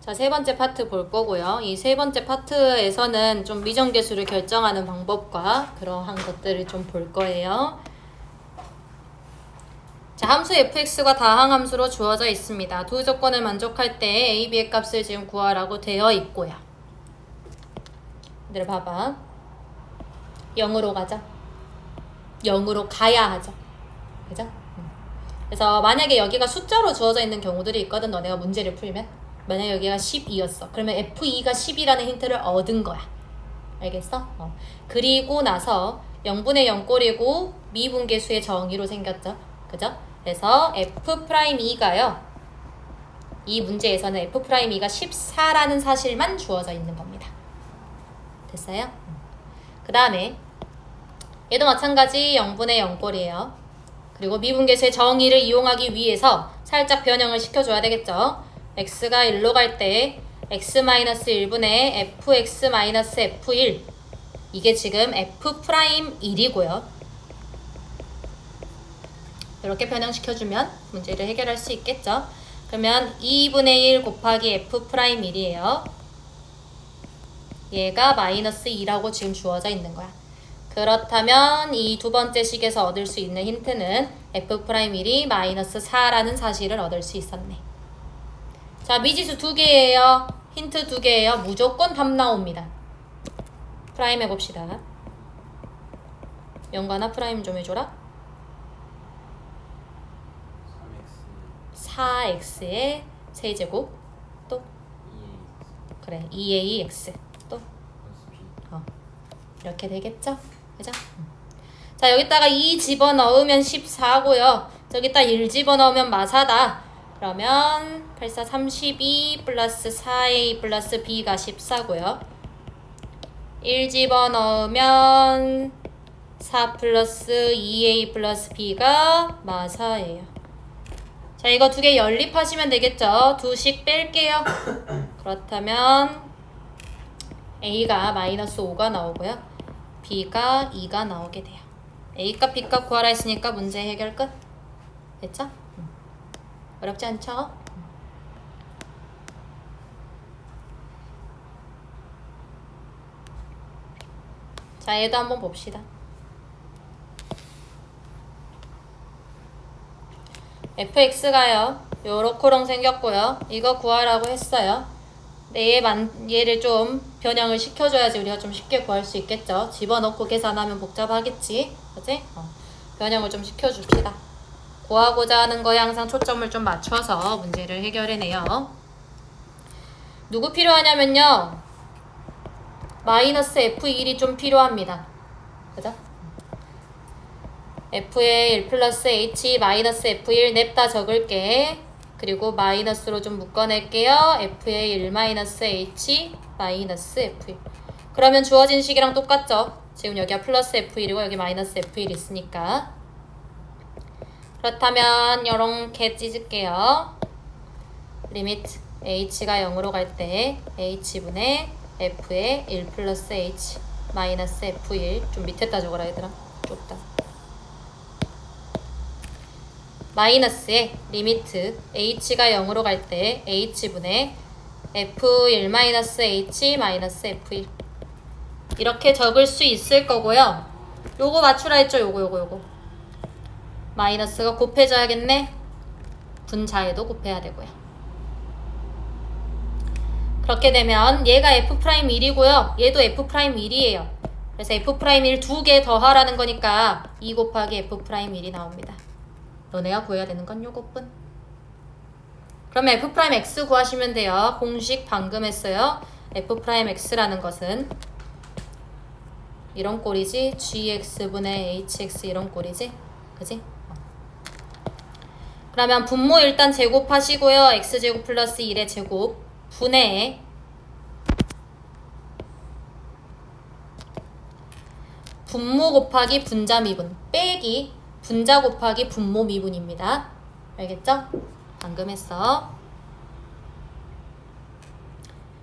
자, 세 번째 파트 볼 거고요. 이 세 번째 파트에서는 좀 미정계수를 결정하는 방법과 그러한 것들을 좀 볼 거예요. 자, 함수 fx가 다항함수로 주어져 있습니다. 두 조건을 만족할 때 a, b의 값을 지금 구하라고 되어 있고요. 얘들 봐봐. 0으로 가자. 0으로 가야 하죠. 그죠? 그래서 만약에 여기가 숫자로 주어져 있는 경우들이 있거든. 너네가 문제를 풀면. 만약에 여기가 12였어. 그러면 f2가 10이라는 힌트를 얻은 거야. 알겠어? 그리고 나서 0분의 0꼴이고 미분계수의 정의로 생겼죠. 그죠? 그래서 f'2가요. 이 문제에서는 f'2가 14라는 사실만 주어져 있는 겁니다. 됐어요? 그 다음에 얘도 마찬가지 0분의 0꼴이에요. 그리고 미분계수의 정의를 이용하기 위해서 살짝 변형을 시켜줘야 되겠죠. x가 1로 갈 때 x-1분의 fx-f1 이게 지금 f'1이고요. 이렇게 변형시켜주면 문제를 해결할 수 있겠죠. 그러면 2분의 1 곱하기 f'1이에요. 얘가 마이너스 2라고 지금 주어져 있는 거야. 그렇다면 이 두 번째 식에서 얻을 수 있는 힌트는 f'1이 마이너스 4라는 사실을 얻을 수 있었네. 자, 미지수 2개예요. 힌트 2개예요. 무조건 답 나옵니다. 프라임 해봅시다. 영관아 프라임 좀 해줘라. 4x의 세제곱 또 그래 2ax 또 이렇게 되겠죠? 그죠? 자, 여기다가 2 집어넣으면 14고요. 저기다 1 집어넣으면 마사다. 그러면 8, 4, 32 플러스 4a 플러스 b가 14고요. 1 집어넣으면 4 플러스 2a 플러스 b가 마사예요. 자, 이거 두 개 연립하시면 되겠죠? 두씩 뺄게요. 그렇다면 a가 마이너스 5가 나오고요. b가 2가 나오게 돼요. a값 b값 구하라 했으니까 문제 해결 끝. 됐죠? 어렵지 않죠? 자, 얘도 한번 봅시다. fx가요. 요렇게롱 생겼고요. 이거 구하라고 했어요. 근데 얘를 좀 변형을 시켜줘야지 우리가 좀 쉽게 구할 수 있겠죠. 집어넣고 계산하면 복잡하겠지. 그치? 변형을 좀 시켜줍시다. 구하고자 하는 거에 항상 초점을 좀 맞춰서 문제를 해결해내요. 누구 필요하냐면요. 마이너스 f1이 좀 필요합니다. 그죠? f의 1 플러스 h 마이너스 f1 냅다 적을게. 그리고 마이너스로 좀 묶어낼게요. f의 1 마이너스 h 마이너스 f1. 그러면 주어진 식이랑 똑같죠? 지금 여기가 플러스 f1이고 여기 마이너스 f1 있으니까. 그렇다면 요렇게 찢을게요. 리미트 h가 0으로 갈 때 h분의 f의 1 플러스 h 마이너스 f1 좀 밑에다 적어라 얘들아. 좁다. 마이너스의 리미트 h가 0으로 갈 때 h분의 f1 마이너스 h 마이너스 f1 이렇게 적을 수 있을 거고요. 요거 맞추라 했죠? 요거 마이너스가 곱해져야겠네. 분자에도 곱해야 되고요. 그렇게 되면 얘가 f'1이고요. 얘도 f'1이에요. 그래서 f'1 두 개 더하라는 거니까 2 곱하기 f'1이 나옵니다. 너네가 구해야 되는 건 요것뿐. 그러면 f'x 구하시면 돼요. 공식 방금 했어요. f'x라는 것은 이런 꼴이지. gx분의 hx 이런 꼴이지. 그지? 그러면 분모 일단 제곱하시고요. x제곱 플러스 1의 제곱 분의 분모 곱하기 분자 미분 빼기 분자 곱하기 분모 미분입니다. 알겠죠? 방금 했어.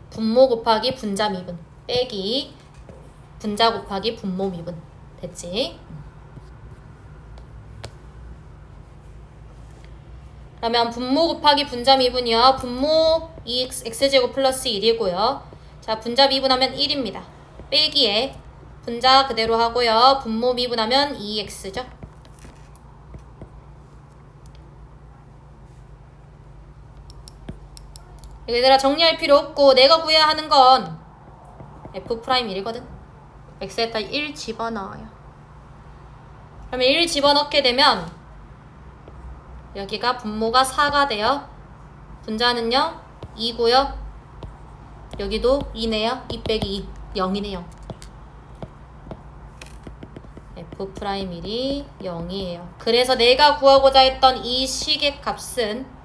분모 곱하기 분자 미분 빼기 분자 곱하기 분모 미분 됐지? 그러면 분모 곱하기 분자 미분이요. 분모 2x제곱 플러스 1이고요. 자, 분자 미분하면 1입니다. 빼기에 분자 그대로 하고요. 분모 미분하면 2x죠. 얘들아 정리할 필요 없고 내가 구해야 하는 건 f'1이거든. x에다 1 집어넣어요. 그러면 1 집어넣게 되면 여기가 분모가 4가 돼요. 분자는요 2고요. 여기도 2네요. 2 빼기 2 0이네요. f'1이 0이에요. 그래서 내가 구하고자 했던 이 식의 값은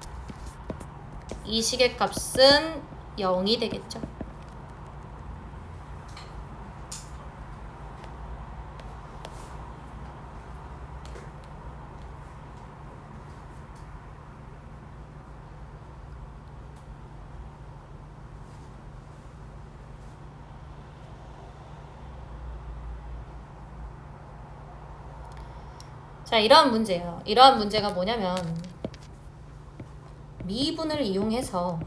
0이 되겠죠. 자, 이러한 문제예요. 이러한 문제가 뭐냐면 미분을 이용해서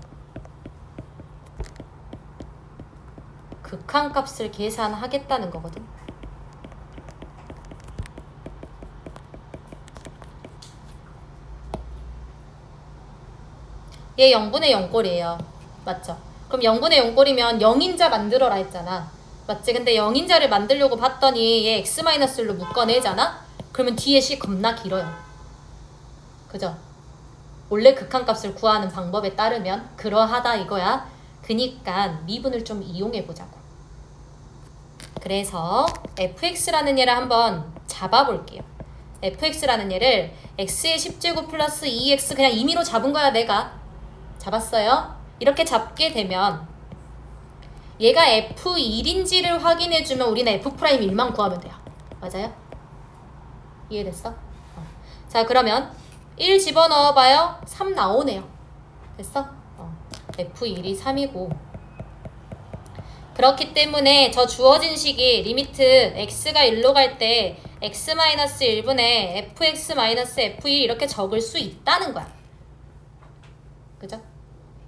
극한값을 계산하겠다는 거거든. 얘 0분의 0꼴이에요. 맞죠? 그럼 0분의 0꼴이면 0인자 만들어라 했잖아. 맞지? 근데 0인자를 만들려고 봤더니 얘 x-1로 묶어내잖아? 그러면 뒤에 식 겁나 길어요. 그죠? 원래 극한값을 구하는 방법에 따르면 그러하다 이거야. 그니까 미분을 좀 이용해보자고. 그래서 fx라는 얘를 한번 잡아볼게요. fx라는 얘를 x의 10제곱 플러스 2x 그냥 임의로 잡은 거야. 내가 잡았어요. 이렇게 잡게 되면 얘가 f1인지를 확인해주면 우리는 f'1만 구하면 돼요. 맞아요? 이해됐어? 자, 그러면 1 집어넣어봐요. 3 나오네요. 됐어? f1이 3이고 그렇기 때문에 저 주어진 식이 리미트 x가 1로 갈 때 x-1분의 fx-f1 이렇게 적을 수 있다는 거야. 그죠?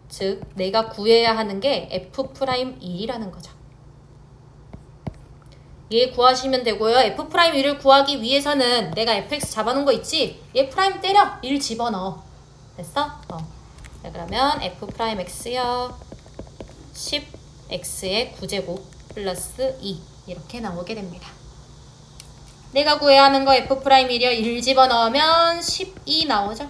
즉 내가 구해야 하는 게 f'1이라는 거죠. 얘 구하시면 되고요. f'1을 구하기 위해서는 내가 fx 잡아놓은 거 있지? 얘 프라임 때려! 1 집어넣어. 됐어? 자, 그러면 f'x요 10x의 9제곱 플러스 2 이렇게 나오게 됩니다. 내가 구해야 하는 거 f'이요 1 집어넣으면 12 나오죠?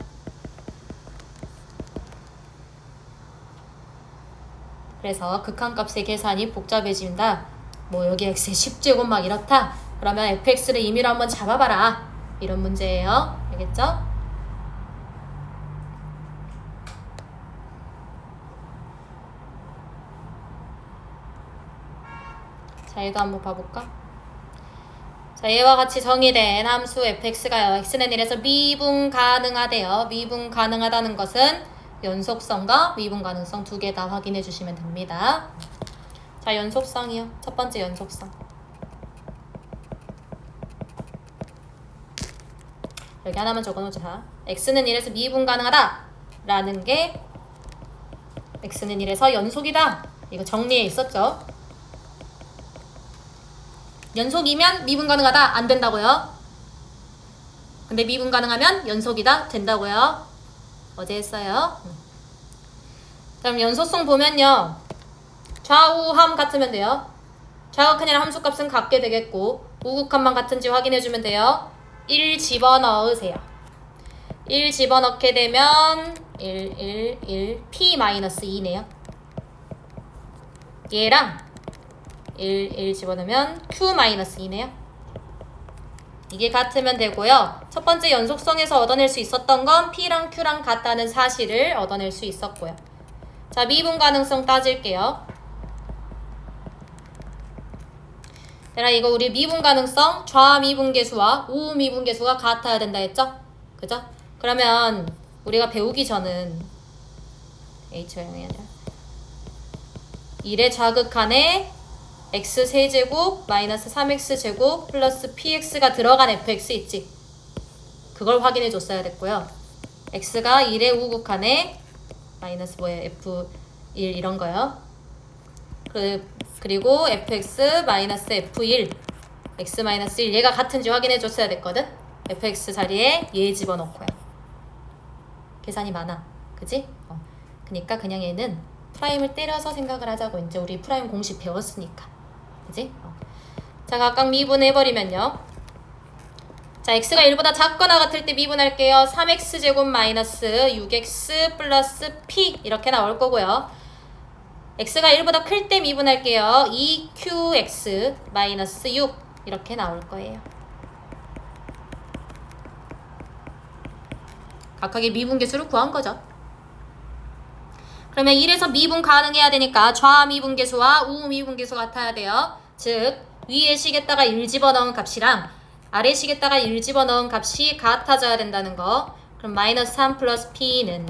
그래서 극한값의 계산이 복잡해진다. 뭐 여기 x의 10제곱 막 이렇다. 그러면 fx를 임의로 한번 잡아봐라. 이런 문제예요. 알겠죠? 자, 얘도 한번 봐볼까? 자, 얘와 같이 정의된 함수 fx가요. x는 1에서 미분 가능하대요. 미분 가능하다는 것은 연속성과 미분 가능성 두 개 다 확인해 주시면 됩니다. 자, 연속성이요. 첫 번째 연속성. 여기 하나만 적어놓자. x는 1에서 미분 가능하다 라는 게 x는 1에서 연속이다. 이거 정리해 있었죠. 연속이면 미분 가능하다 안 된다고요. 근데 미분 가능하면 연속이다 된다고요. 어제 했어요. 그럼 연속성 보면요. 좌우함 같으면 돼요. 좌극한이랑 함수값은 같게 되겠고 우극한만 같은지 확인해주면 돼요. 1 집어넣으세요. 1 집어넣게 되면 1 p-2네요. 얘랑 1 집어넣으면 q-2네요. 이게 같으면 되고요. 첫 번째 연속성에서 얻어낼 수 있었던 건 p랑 q랑 같다는 사실을 얻어낼 수 있었고요. 자, 미분 가능성 따질게요. 얘들아, 이거 우리 미분 가능성 좌미분계수와 우미분계수가 같아야 된다 했죠? 그죠? 그러면 우리가 배우기 전은 h가 0이 아니라 1의 좌극한에 x세제곱 마이너스 3x제곱 플러스 px가 들어간 fx 있지? 그걸 확인해 줬어야 됐고요. x가 1의 우극한에 마이너스 뭐예요? f1 이런 거요. 그리고 fx 마이너스 f1 x 마이너스 1 얘가 같은지 확인해 줬어야 됐거든. fx 자리에 얘 집어넣고요. 계산이 많아. 그지? 그니까 그냥 얘는 프라임을 때려서 생각을 하자고. 이제 우리 프라임 공식 배웠으니까. 그지? 자, 각각 미분해버리면요. 자, x가 1보다 작거나 같을 때 미분할게요. 3x제곱 마이너스 6x 플러스 p 이렇게 나올 거고요. x가 1보다 클 때 미분할게요. 2qx 마이너스 6 이렇게 나올 거예요. 각각의 미분계수를 구한 거죠. 그러면 1에서 미분 가능해야 되니까 좌 미분계수와 우 미분계수 같아야 돼요. 즉 위에 식에다가 1 집어넣은 값이랑 아래 식에다가 1 집어넣은 값이 같아져야 된다는 거. 그럼 마이너스 3 플러스 p는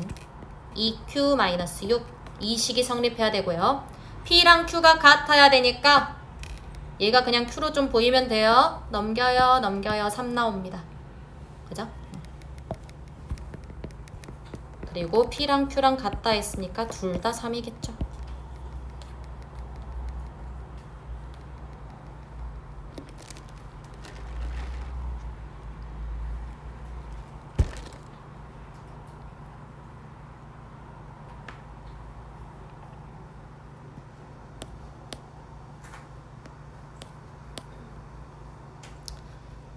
2q 마이너스 6 이 식이 성립해야 되고요. p랑 q가 같아야 되니까 얘가 그냥 q로 좀 보이면 돼요. 넘겨요 3 나옵니다. 그죠? 그리고 p랑 q랑 같다 했으니까 둘 다 3이겠죠.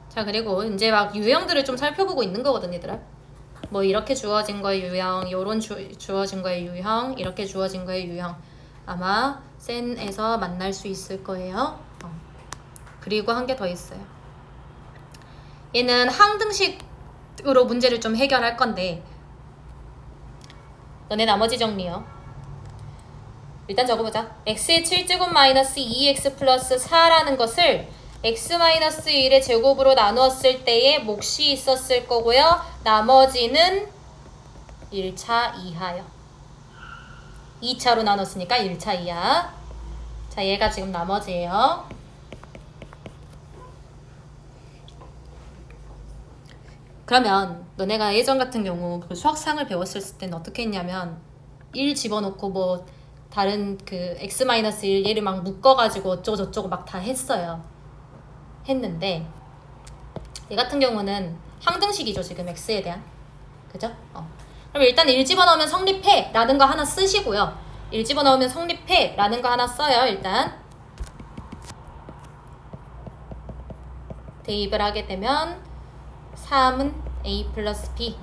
자, 그리고 이제 막 유형들을 좀 살펴보고 있는 거거든, 얘들아. 뭐 이렇게 주어진 거의 유형, 요런 주어진 거의 유형, 이렇게 주어진 거의 유형. 아마 센에서 만날 수 있을 거예요. 그리고 한 개 더 있어요. 얘는 항등식으로 문제를 좀 해결할 건데 너네 나머지 정리요. 일단 적어보자. x의 7제곱 마이너스 2x 플러스 4라는 것을 x-1의 제곱으로 나누었을 때에 몫이 있었을 거고요. 나머지는 1차 이하요. 2차로 나눴으니까 1차 이하. 자, 얘가 지금 나머지예요. 그러면 너네가 예전 같은 경우 그 수학상을 배웠을 때는 어떻게 했냐면 1 집어넣고 뭐 다른 그 x-1 얘를 막 묶어가지고 어쩌고저쩌고 막 다 했어요. 했는데 얘 같은 경우는 항등식이죠. 지금 x에 대한. 그죠? 그럼 일단 1 집어넣으면 성립해 라는 거 하나 쓰시고요. 1 집어넣으면 성립해 라는 거 하나 써요. 일단 대입을 하게 되면 3은 a 플러스 b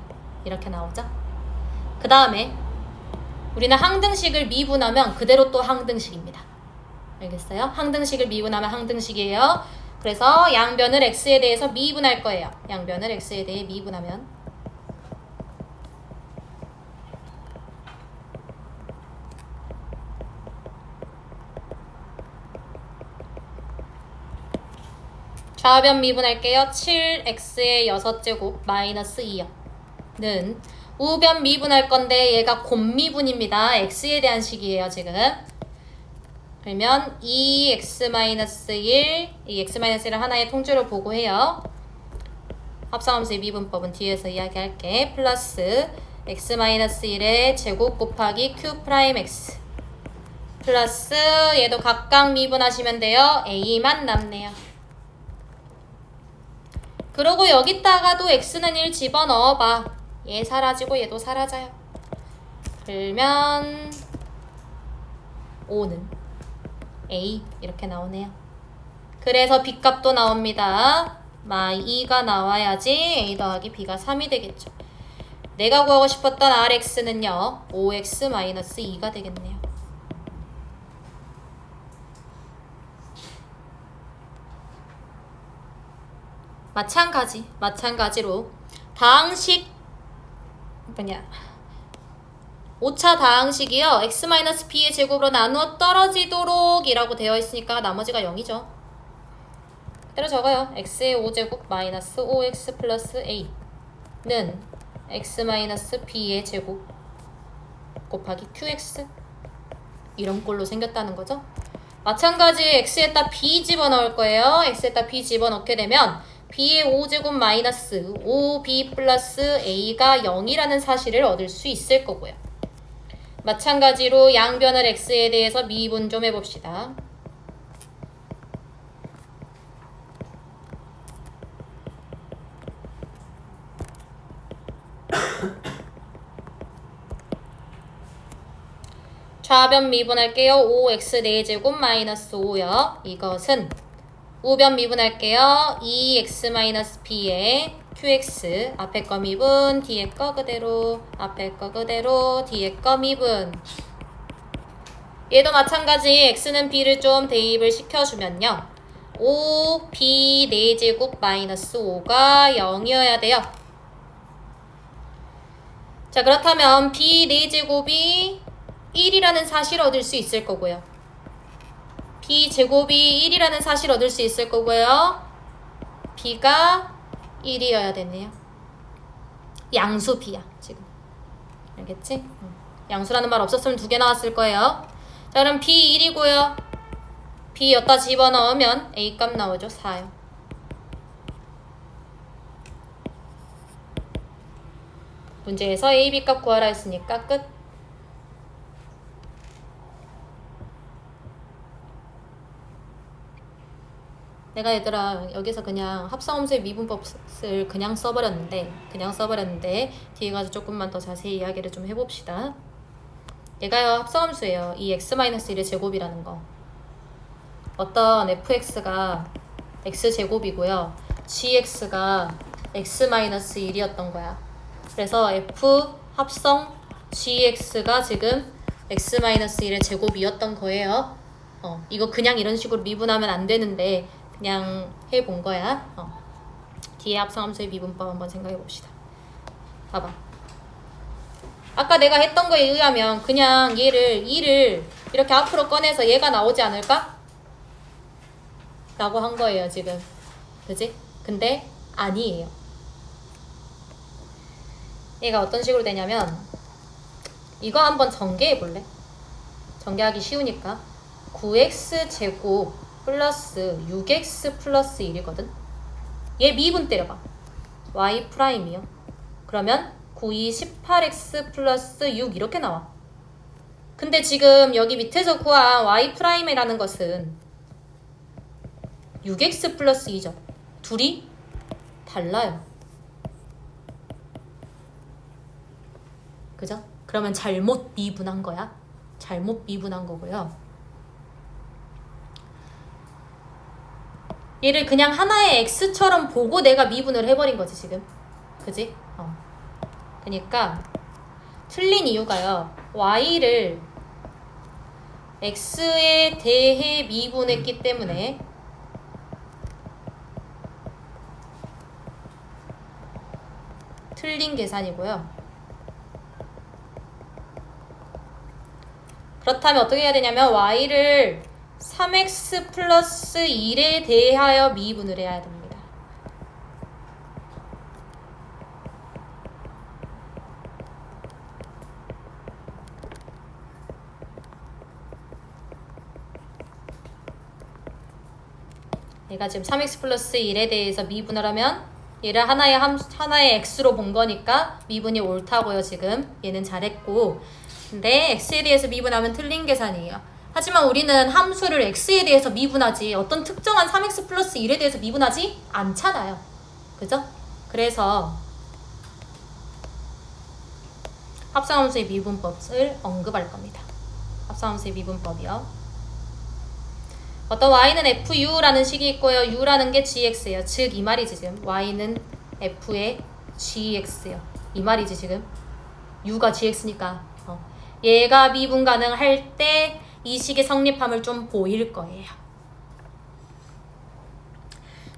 이렇게 나오죠. 그 다음에 우리는 항등식을 미분하면 그대로 또 항등식입니다. 알겠어요? 항등식을 미분하면 항등식이에요. 그래서 양변을 x에 대해서 미분할 거예요. 양변을 x에 대해 미분하면 좌변 미분할게요. 7x의 6제곱 마이너스 2요. 는 우변 미분할 건데 얘가 곱미분입니다. x에 대한 식이에요. 지금. 그러면 2x-1 이 x-1을 하나의 통째로 보고 해요. 합성함수의 미분법은 뒤에서 이야기할게. 플러스 x-1의 제곱 곱하기 q'x 플러스 얘도 각각 미분하시면 돼요. a만 남네요. 그러고 여기다가도 x는 1 집어넣어봐. 얘 사라지고 얘도 사라져요. 그러면 5는 a 이렇게 나오네요. 그래서 b값도 나옵니다. -2가 나와야지 a 더하기 b가 3이 되겠죠. 내가 구하고 싶었던 rx는요 5x-2가 되겠네요. 마찬가지로 다항식 5차 다항식이요. x-b의 제곱으로 나누어 떨어지도록 이라고 되어 있으니까 나머지가 0이죠. 그대로 적어요. x의 5제곱 마이너스 5x 플러스 a는 x-b의 제곱 곱하기 qx 이런 꼴로 생겼다는 거죠. 마찬가지 x에다 b 집어넣을 거예요. x에다 b 집어넣게 되면 b의 5제곱 마이너스 5b 플러스 a가 0이라는 사실을 얻을 수 있을 거고요. 마찬가지로 양변을 x에 대해서 미분 좀 해봅시다. 좌변 미분할게요. 5x 4제곱 마이너스 5요. 이것은 우변 미분할게요. 2x 마이너스 b에 qx 앞에 거 미분, 뒤에 거 그대로, 앞에 거 그대로, 뒤에 거 미분. 얘도 마찬가지 x는 b를 좀 대입을 시켜주면요. 5b 4제곱 마이너스 5가 0이어야 돼요. 자, 그렇다면 b 4제곱이 1이라는 사실을 얻을 수 있을 거고요. b제곱이 1이라는 사실을 얻을 수 있을 거고요. b가 1이어야 되네요. 양수 b야 지금. 알겠지? 양수라는 말 없었으면 2개 나왔을 거예요. 자, 그럼 b 1이고요. b 여기다 집어넣으면 a 값 나오죠. 4요. 문제에서 a, b 값 구하라 했으니까 끝. 내가 얘들아 여기서 그냥 합성함수의 미분법을 그냥 써버렸는데 뒤에 가서 조금만 더 자세히 이야기를 좀 해봅시다. 얘가요 합성함수예요. 이 x-1의 제곱이라는 거. 어떤 fx가 x제곱이고요. gx가 x-1이었던 거야. 그래서 f 합성 gx가 지금 x-1의 제곱이었던 거예요. 이거 그냥 이런 식으로 미분하면 안 되는데 그냥 해본 거야. 뒤에 합성함수의 미분법 한번 생각해 봅시다. 봐봐. 아까 내가 했던 거에 의하면 그냥 얘를 2를 이렇게 앞으로 꺼내서 얘가 나오지 않을까? 라고 한 거예요 지금. 그지? 근데 아니에요. 얘가 어떤 식으로 되냐면 이거 한번 전개해 볼래? 전개하기 쉬우니까 9x제곱 플러스 6x 플러스 1이거든. 얘 미분 때려봐. y 프라임이요. 그러면 9, 2, 18x 플러스 6 이렇게 나와. 근데 지금 여기 밑에서 구한 y 프라임이라는 것은 6x 플러스 2죠. 둘이 달라요. 그죠? 그러면 잘못 미분한 거야. 잘못 미분한 거고요. 얘를 그냥 하나의 x처럼 보고 내가 미분을 해버린 거지 지금. 그지? 그러니까 틀린 이유가요. y를 x에 대해 미분했기 때문에 틀린 계산이고요. 그렇다면 어떻게 해야 되냐면 y를 3x 플러스 1에 대하여 미분을 해야 됩니다. 얘가 지금 3x 플러스 1에 대해서 미분을 하면 얘를 하나의 x로 본 거니까 미분이 옳다고요. 지금 얘는 잘했고, 근데 x에 대해서 미분하면 틀린 계산이에요. 하지만 우리는 함수를 x에 대해서 미분하지 어떤 특정한 3x 플러스 1에 대해서 미분하지 않잖아요. 그죠? 그래서 합성함수의 미분법을 언급할 겁니다. 합성함수의 미분법이요. 어떤 y는 fu라는 식이 있고요. u라는 게 gx예요. 즉 이 말이지 지금 y는 f의 gx예요. 이 말이지 지금. u가 gx니까 얘가 미분 가능할 때 이 식의 성립함을 좀 보일 거예요.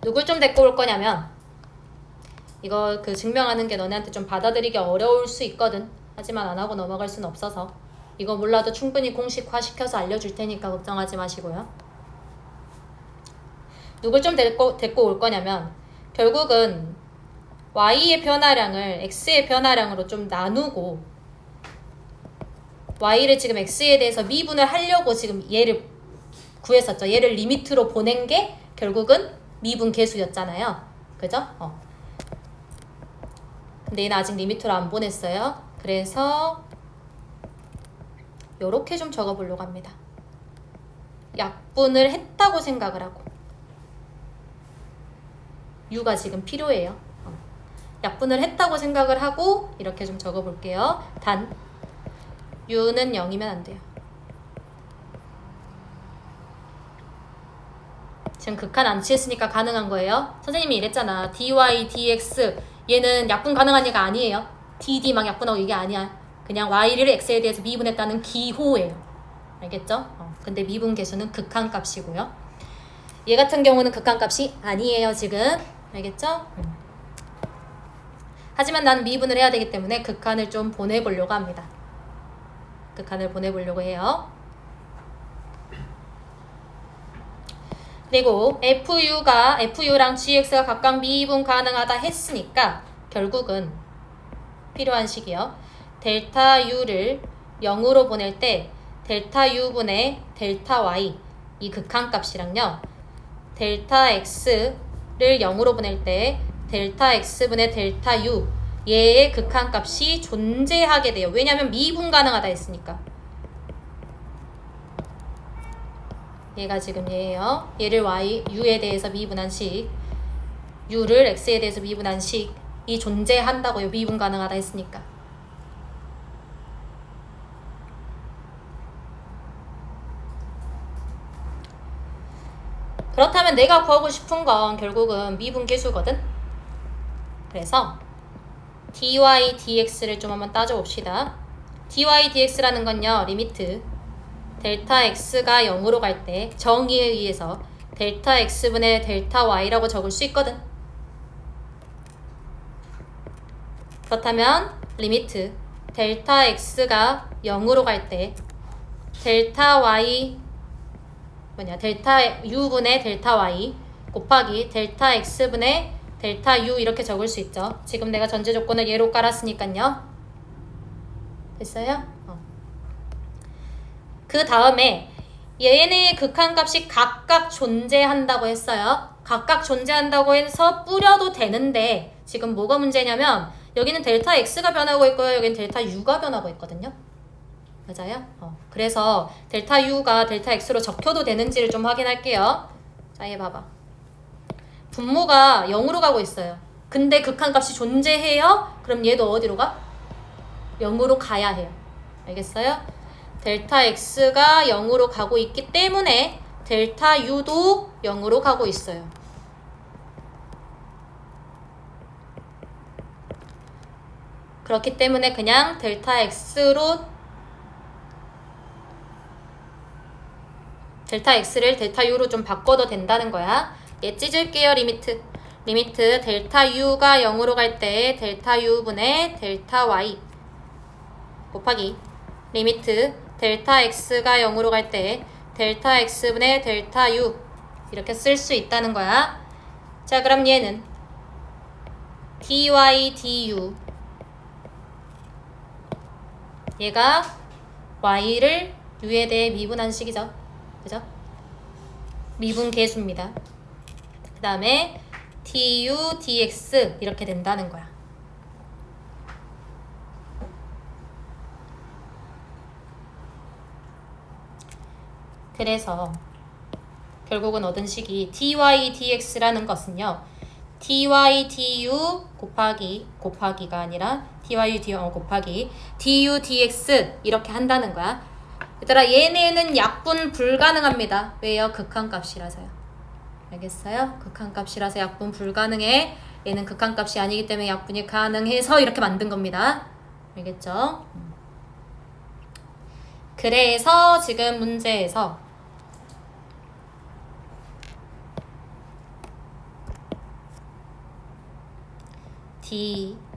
누굴 좀 데리고 올 거냐면 이거 증명하는 게 너네한테 좀 받아들이기 어려울 수 있거든. 하지만 안 하고 넘어갈 수는 없어서 이거 몰라도 충분히 공식화 시켜서 알려줄 테니까 걱정하지 마시고요. 누굴 좀 데리고 올 거냐면 결국은 y의 변화량을 x의 변화량으로 좀 나누고 y를 지금 x에 대해서 미분을 하려고 지금 얘를 구했었죠. 얘를 리미트로 보낸 게 결국은 미분 계수였잖아요. 그죠? 근데 얘는 아직 리미트로 안 보냈어요. 그래서 요렇게 좀 적어보려고 합니다. 약분을 했다고 생각을 하고 U가 지금 필요해요. 약분을 했다고 생각을 하고 이렇게 좀 적어볼게요. 단 U는 0이면 안 돼요. 지금 극한 안 취했으니까 가능한 거예요. 선생님이 이랬잖아. dy, dx 얘는 약분 가능한 얘가 아니에요. dd 막 약분하고 이게 아니야. 그냥 y를 x에 대해서 미분했다는 기호예요. 알겠죠? 근데 미분 계수는 극한값이고요. 얘 같은 경우는 극한값이 아니에요. 지금. 알겠죠? 하지만 나는 미분을 해야 되기 때문에 극한을 좀 보내보려고 합니다. 극한을 보내보려고 해요. 그리고 FU랑 GX가 각각 미분 가능하다 했으니까 결국은 필요한 식이요. 델타 U를 0으로 보낼 때 델타 U분의 델타 Y 이 극한값이랑요. 델타 X를 0으로 보낼 때 델타 X분의 델타 U 얘의 극한값이 존재하게 돼요. 왜냐하면 미분 가능하다 했으니까. 얘가 지금 얘예요. 얘를 U에 대해서 미분한 식, U를 X에 대해서 미분한 식이 존재한다고요. 미분 가능하다 했으니까. 그렇다면 내가 구하고 싶은 건 결국은 미분 계수거든. 그래서 dy, dx를 좀 한번 따져봅시다. dy, dx라는 건요. 리미트 델타 x가 0으로 갈 때 정의에 의해서 델타 x분의 델타 y라고 적을 수 있거든. 그렇다면 리미트 델타 x가 0으로 갈 때 델타 y 델타 u분의 델타 y 곱하기 델타 x분의 델타 u 이렇게 적을 수 있죠. 지금 내가 전제 조건을 얘로 깔았으니까요. 됐어요? 그 다음에 얘네의 극한값이 각각 존재한다고 했어요. 각각 존재한다고 해서 뿌려도 되는데 지금 뭐가 문제냐면 여기는 델타 x가 변하고 있고요. 여기는 델타 u가 변하고 있거든요. 맞아요? 그래서 델타 u가 델타 x로 적혀도 되는지를 좀 확인할게요. 자, 얘 봐봐. 분모가 0으로 가고 있어요. 근데 극한값이 존재해요? 그럼 얘도 어디로 가? 0으로 가야 해요. 알겠어요? 델타 x가 0으로 가고 있기 때문에 델타 u도 0으로 가고 있어요. 그렇기 때문에 그냥 델타 x를 델타 u로 좀 바꿔도 된다는 거야. 얘 찢을게요. 리미트 델타 u가 0으로 갈 때 델타 u분의 델타 y 곱하기 리미트 델타 x가 0으로 갈 때 델타 x분의 델타 u 이렇게 쓸 수 있다는 거야. 자, 그럼 얘는 dy du 얘가 y를 u에 대해 미분한 식이죠. 그죠? 미분 계수입니다. 그 다음에 du dx 이렇게 된다는 거야. 그래서 결국은 얻은 식이 dy dx라는 것은요. dy du 곱하기가 아니라 dy du 곱하기 du dx 이렇게 한다는 거야. 얘들아, 얘네는 약분 불가능합니다. 왜요? 극한값이라서요. 알겠어요? 극한값이라서 약분 불가능해. 얘는 극한값이 아니기 때문에 약분이 가능해서 이렇게 만든 겁니다. 알겠죠? 그래서 지금 문제에서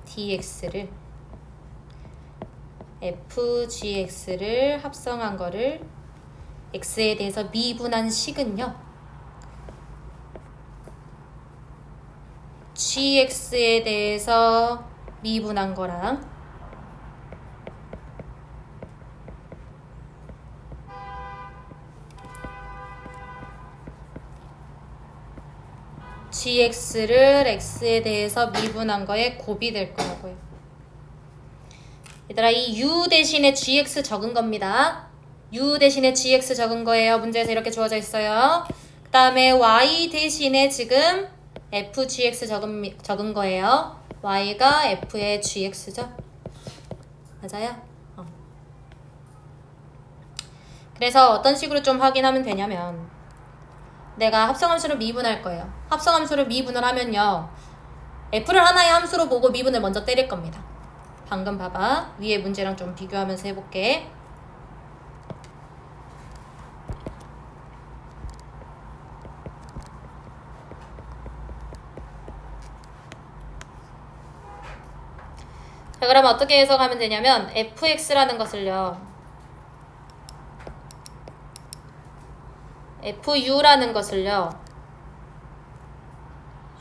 dx를 fgx를 합성한 거를 x에 대해서 미분한 식은요. gx에 대해서 미분한 거랑 gx를 x에 대해서 미분한 거에 곱이 될 거라고요. 얘들아, 이 u 대신에 gx 적은 겁니다. u 대신에 gx 적은 거예요. 문제에서 이렇게 주어져 있어요. 그 다음에 y 대신에 지금 fgx 적은 거예요. y가 f의 gx죠. 맞아요? 그래서 어떤 식으로 좀 확인하면 되냐면, 내가 합성함수를 미분할 거예요. 합성함수를 미분을 하면요, f를 하나의 함수로 보고 미분을 먼저 때릴 겁니다. 방금 봐봐. 위에 문제랑 좀 비교하면서 해볼게. 자, 그럼 어떻게 해석하면 되냐면 fx라는 것을요, fu라는 것을요,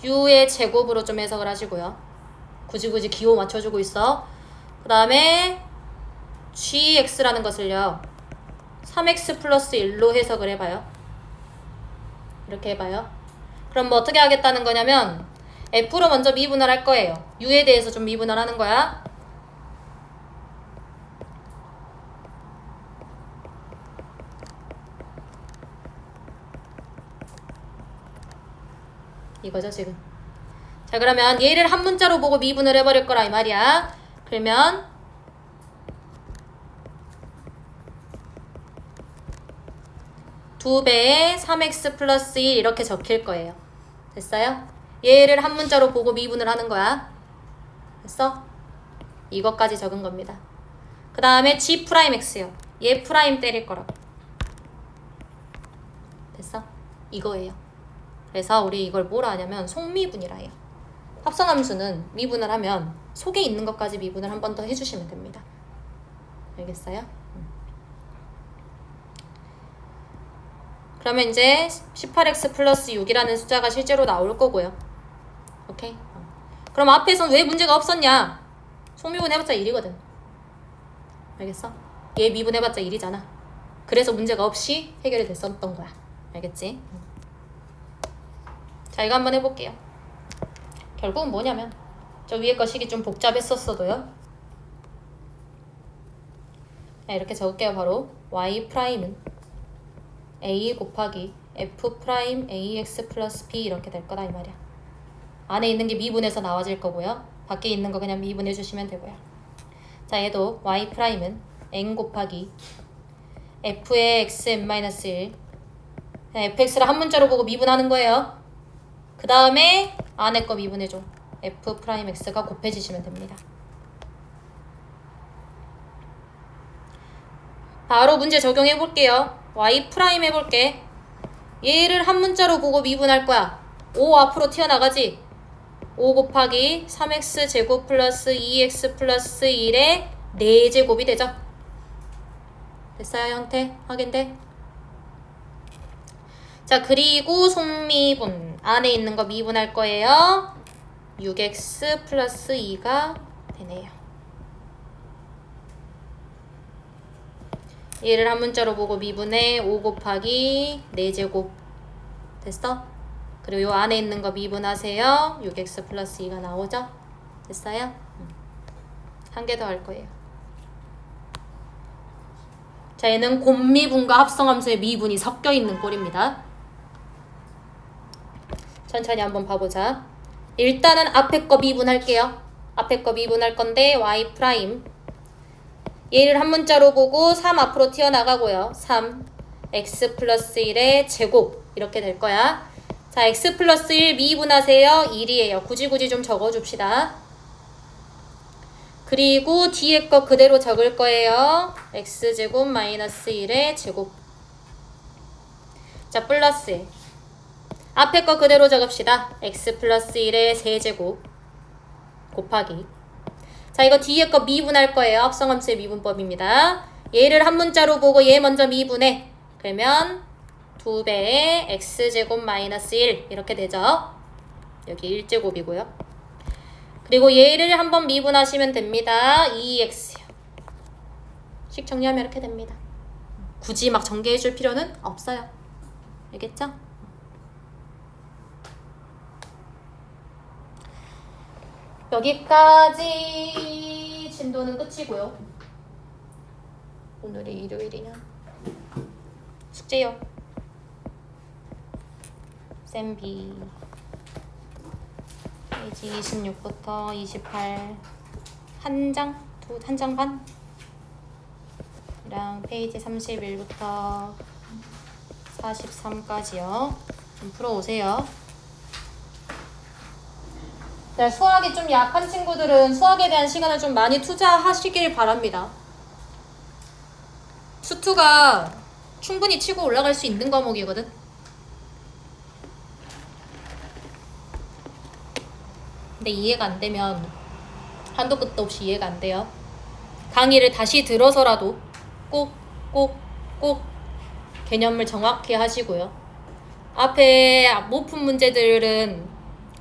u의 제곱으로 좀 해석을 하시고요. 굳이 기호 맞춰주고 있어. 그 다음에 gx라는 것을요, 3x 플러스 1로 해석을 해봐요. 이렇게 해봐요. 그럼 뭐 어떻게 하겠다는 거냐면 f로 먼저 미분을 할 거예요. u에 대해서 좀 미분을 하는 거야. 이거죠 지금. 자, 그러면 얘를 한 문자로 보고 미분을 해버릴 거라 이 말이야. 그러면 두 배에 3x 플러스 1 이렇게 적힐 거예요. 됐어요? 얘를 한 문자로 보고 미분을 하는 거야. 됐어? 이것까지 적은 겁니다. 그 다음에 g'x요. 얘 프라임 때릴 거라고. 됐어? 이거예요. 그래서 우리 이걸 뭐라 하냐면 속미분이라 해요. 합성함수는 미분을 하면 속에 있는 것까지 미분을 한 번 더 해주시면 됩니다. 알겠어요? 그러면 이제 18x 플러스 6이라는 숫자가 실제로 나올 거고요. 오케이? 그럼 앞에선 왜 문제가 없었냐? 속미분 해봤자 1이거든. 알겠어? 얘 미분 해봤자 1이잖아. 그래서 문제가 없이 해결이 됐었던 거야. 알겠지? 자, 이거 한번 해볼게요. 결국은 뭐냐면 저 위에 거 식이 좀 복잡했었어도요. 자, 이렇게 적을게요. 바로 y''은 a 곱하기 f'(ax 플러스 b) 이렇게 될 거다 이 말이야. 안에 있는 게 미분해서 나와질 거고요. 밖에 있는 거 그냥 미분해 주시면 되고요. 자, 얘도 y''은 n 곱하기 f의 xn-1 fx를 한 문자로 보고 미분하는 거예요. 그 다음에 안에 거 미분해줘. f'x가 곱해지시면 됩니다. 바로 문제 적용해 볼게요. y' 해볼게. 얘를 한 문자로 보고 미분할 거야. 5 앞으로 튀어나가지. 5 곱하기 3x 제곱 플러스 2x 플러스 1의 4제곱이 되죠. 됐어요? 형태? 확인돼? 자, 그리고 속미분. 안에 있는 거 미분할 거예요. 6x 플러스 2가 되네요. 얘를 한 문자로 보고 미분해. 5 곱하기 4제곱. 됐어? 그리고 요 안에 있는 거 미분하세요. 6x 플러스 2가 나오죠? 됐어요? 한 개 더 할 거예요. 자, 얘는 곱미분과 합성함수의 미분이 섞여 있는 꼴입니다. 천천히 한번 봐보자. 일단은 앞에 거 미분할게요. 앞에 거 미분할 건데 y'. 얘를 한 문자로 보고 3 앞으로 튀어나가고요. 3 x 플러스 1의 제곱 이렇게 될 거야. 자, x 플러스 1 미분하세요. 1이에요. 굳이 좀 적어줍시다. 그리고 뒤에 거 그대로 적을 거예요. x제곱 마이너스 1의 제곱. 자, 플러스 앞에 거 그대로 적읍시다. x 플러스 1의 세제곱 곱하기. 자, 이거 뒤에 거 미분할 거예요. 합성함수의 미분법입니다. 얘를 한 문자로 보고 얘 먼저 미분해. 그러면 2배의 x제곱 마이너스 1 이렇게 되죠. 여기 1제곱이고요. 그리고 얘를 한번 미분하시면 됩니다. 2x. 식 정리하면 이렇게 됩니다. 굳이 막 전개해 줄 필요는 없어요. 알겠죠? 여기까지 진도는 끝이고요. 오늘이 일요일이냐? 숙제요. 쌤 B 페이지 26부터 28 한 장 반 이랑 페이지 31부터 43까지요. 좀 풀어오세요. 네, 수학이 좀 약한 친구들은 수학에 대한 시간을 좀 많이 투자하시길 바랍니다. 수투가 충분히 치고 올라갈 수 있는 과목이거든. 근데 이해가 안 되면 한도 끝도 없이 이해가 안 돼요. 강의를 다시 들어서라도 꼭 개념을 정확히 하시고요. 앞에 못 푼 문제들은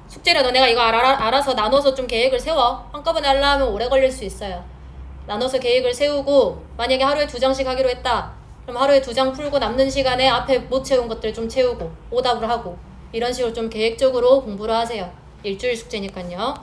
숙제를 너네가 이거 알아서 나눠서 좀 계획을 세워. 한꺼번에 하려면 오래 걸릴 수 있어요. 나눠서 계획을 세우고 만약에 하루에 2장씩 하기로 했다. 그럼 하루에 2장 풀고 남는 시간에 앞에 못 채운 것들 좀 채우고 오답을 하고 이런 식으로 좀 계획적으로 공부를 하세요. 일주일 숙제니까요.